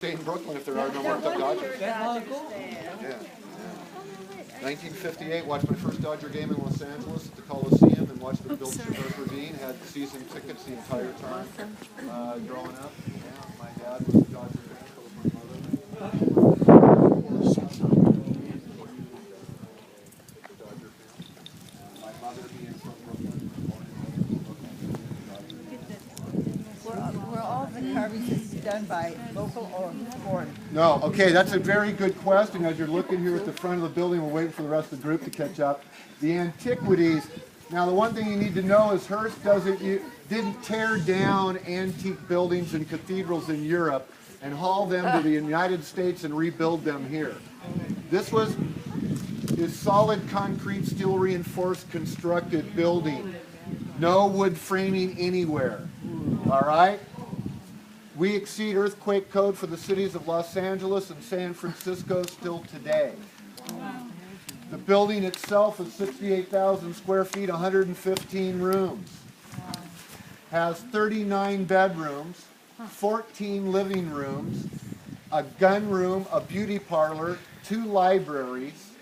Stay in Brooklyn if there are no more Dodgers. Yeah. 1958, watched my first Dodger game in Los Angeles at the Coliseum and watched them build Traverse Ravine. Had season tickets the entire time growing up. Yeah, my dad was a Dodger fan, so was my mother. Dodger fan. My mother being from Brooklyn. Were all the carvings done by local or foreign? No, okay, that's a very good question. As you're looking here at the front of the building, we're waiting for the rest of the group to catch up. The antiquities. Now, the one thing you need to know is Hearst didn't tear down antique buildings and cathedrals in Europe and haul them to the United States and rebuild them here. This is solid concrete, steel reinforced, constructed building. No wood framing anywhere. All right? We exceed earthquake code for the cities of Los Angeles and San Francisco still today. The building itself is 68,000 square feet, 115 rooms. Has 39 bedrooms, 14 living rooms, a gun room, a beauty parlor, 2 libraries,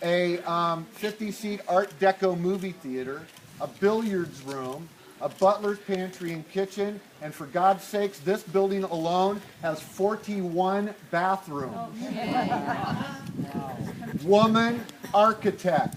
a 50-seat Art Deco movie theater, a billiards room, a butler's pantry and kitchen, and for God's sakes, this building alone has 41 bathrooms. Woman architect.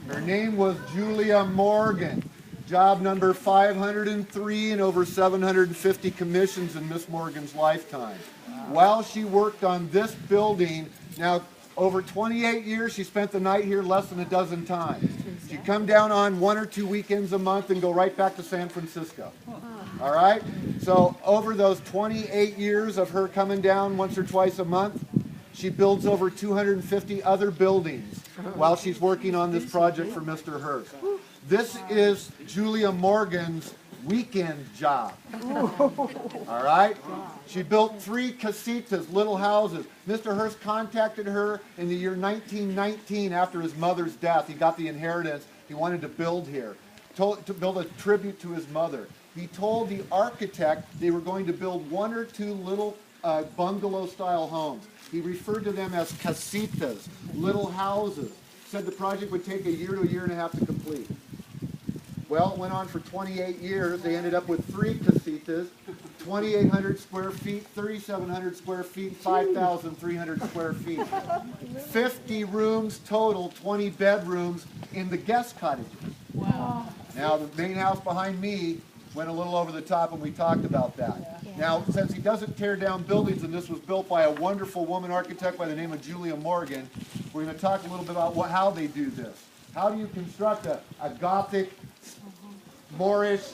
Her name was Julia Morgan. Job number 503 and over 750 commissions in Miss Morgan's lifetime. While she worked on this building, now over 28 years, she spent the night here less than a dozen times. She'd come down on 1 or 2 weekends a month and go right back to San Francisco. All right? So over those 28 years of her coming down once or twice a month, she builds over 250 other buildings while she's working on this project for Mr. Hearst. This is Julia Morgan's weekend job. All right? She built 3 casitas, little houses. Mr. Hearst contacted her in the year 1919 after his mother's death. He got the inheritance. He wanted to build here, to build a tribute to his mother. He told the architect they were going to build 1 or 2 little bungalow-style homes. He referred to them as casitas, little houses. Said the project would take a year to a year and a half to complete. Well, it went on for 28 years. They ended up with 3 casitas, 2,800 square feet, 3,700 square feet, 5,300 square feet. 50 rooms total, 20 bedrooms in the guest cottages. Wow. Now, the main house behind me went a little over the top, and we talked about that. Yeah. Now, since he doesn't tear down buildings, and this was built by a wonderful woman architect by the name of Julia Morgan, we're going to talk a little bit about how they do this. How do you construct a Gothic, Moorish,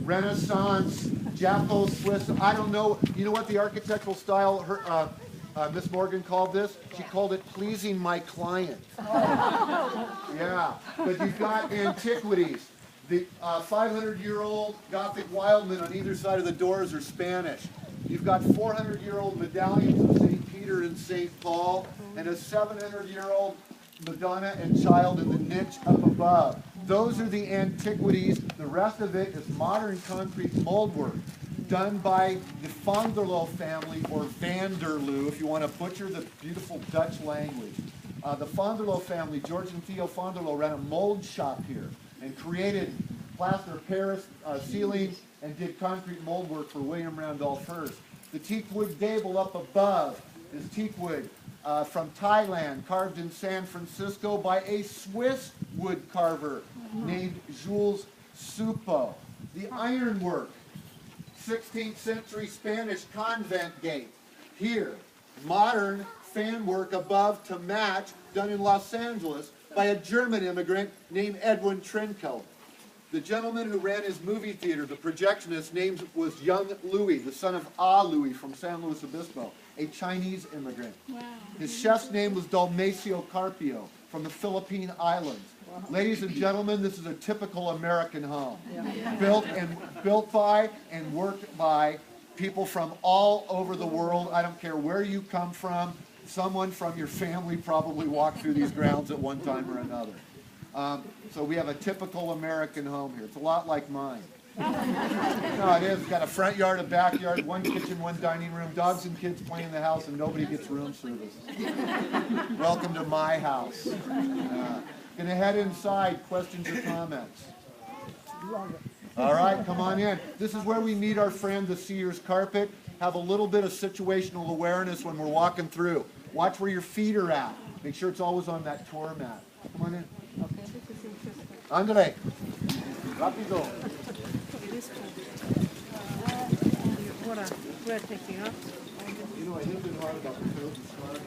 Renaissance, Japo, Swiss, I don't know. You know what the architectural style Miss Morgan called this? She called it pleasing my client. Yeah, but you've got antiquities. The 500-year-old Gothic wildmen on either side of the doors are Spanish. You've got 400-year-old medallions of St. Peter and St. Paul, and a 700-year-old Madonna and Child in the niche up above. Those are the antiquities. The rest of it is modern concrete mold work done by the Vanderloo family, or Vanderloo, if you want to butcher the beautiful Dutch language. The Vanderloo family, George and Theo Vanderloo, ran a mold shop here and created plaster Paris ceilings and did concrete mold work for William Randolph Hearst. The teakwood gable up above is teakwood from Thailand, carved in San Francisco by a Swiss wood carver named Jules Supo. The ironwork, 16th century Spanish convent gate. Here, modern fan work above to match, done in Los Angeles by a German immigrant named Edwin Trinco. The gentleman who ran his movie theater, the projectionist, name was Young Louis, the son of Ah Louis from San Luis Obispo, a Chinese immigrant. Wow. His chef's name was Dalmacio Carpio from the Philippine Islands. Wow. Ladies and gentlemen, this is a typical American home. Yeah. Built by and worked by people from all over the world. I don't care where you come from. Someone from your family probably walked through these grounds at one time or another. So we have a typical American home here. It's a lot like mine. No, it is. It's got a front yard, a backyard, one kitchen, one dining room, dogs and kids play in the house, and nobody gets room service. Welcome to my house. Gonna head inside. Questions or comments? All right, come on in. This is where we meet our friend, the Sears carpet. Have a little bit of situational awareness when we're walking through. Watch where your feet are at. Make sure it's always on that tour mat. Come on in. Andre. Rápido. We're taking off. You know, I hit it hard about the field and start.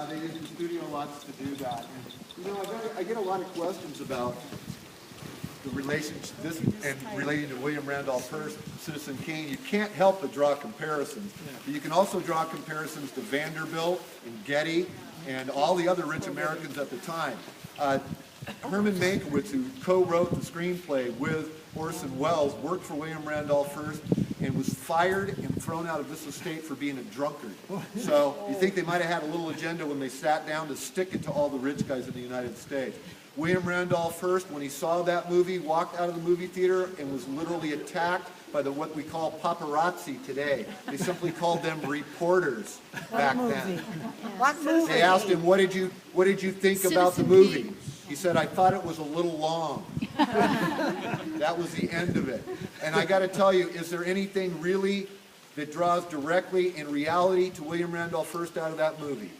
They use the studio lots to do that. And, you know, I get a lot of questions about the relationship, this and relating to William Randolph Hearst, Citizen Kane. You can't help but draw comparisons. But you can also draw comparisons to Vanderbilt and Getty and all the other rich Americans at the time. Herman Mankiewicz, who co-wrote the screenplay with Orson Welles, worked for William Randolph Hearst and was fired and thrown out of this estate for being a drunkard. So you think they might have had a little agenda when they sat down to stick it to all the rich guys in the United States. William Randolph Hearst, when he saw that movie, walked out of the movie theater and was literally attacked by what we call paparazzi today. They simply called them reporters back then. What movie? They asked him, what did you think about the movie? He said, I thought it was a little long. That was the end of it. And I got to tell you, is there anything really that draws directly in reality to William Randolph Hearst out of that movie?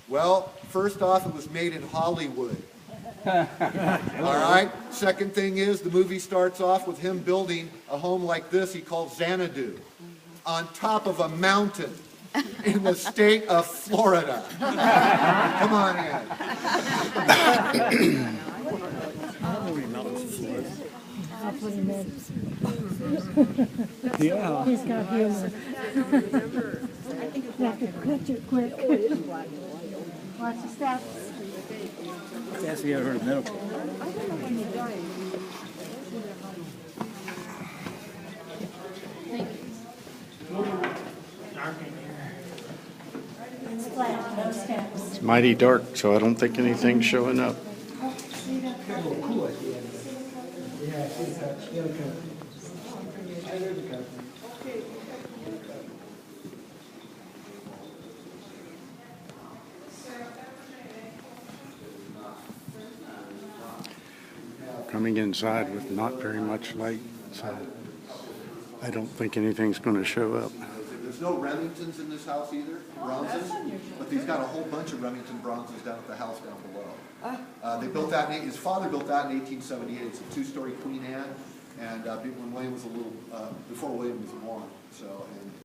Well, first off, it was made in Hollywood. All right? Second thing is, the movie starts off with him building a home like this he calls Xanadu on top of a mountain in the state of Florida. Come on in. Yeah. He's got humor. That could quit you quick. Watch the steps. That's the other medical. It's flat, no steps. It's mighty dark, so I don't think anything's showing up. Coming inside with not very much light, so I don't think anything's going to show up. There's no Remingtons in this house either, bronzes, but he's got a whole bunch of Remington bronzes down at the house down below. They built that, his father built that in 1878. It's a two-story Queen Anne, and when William was a little, before William was born. So, and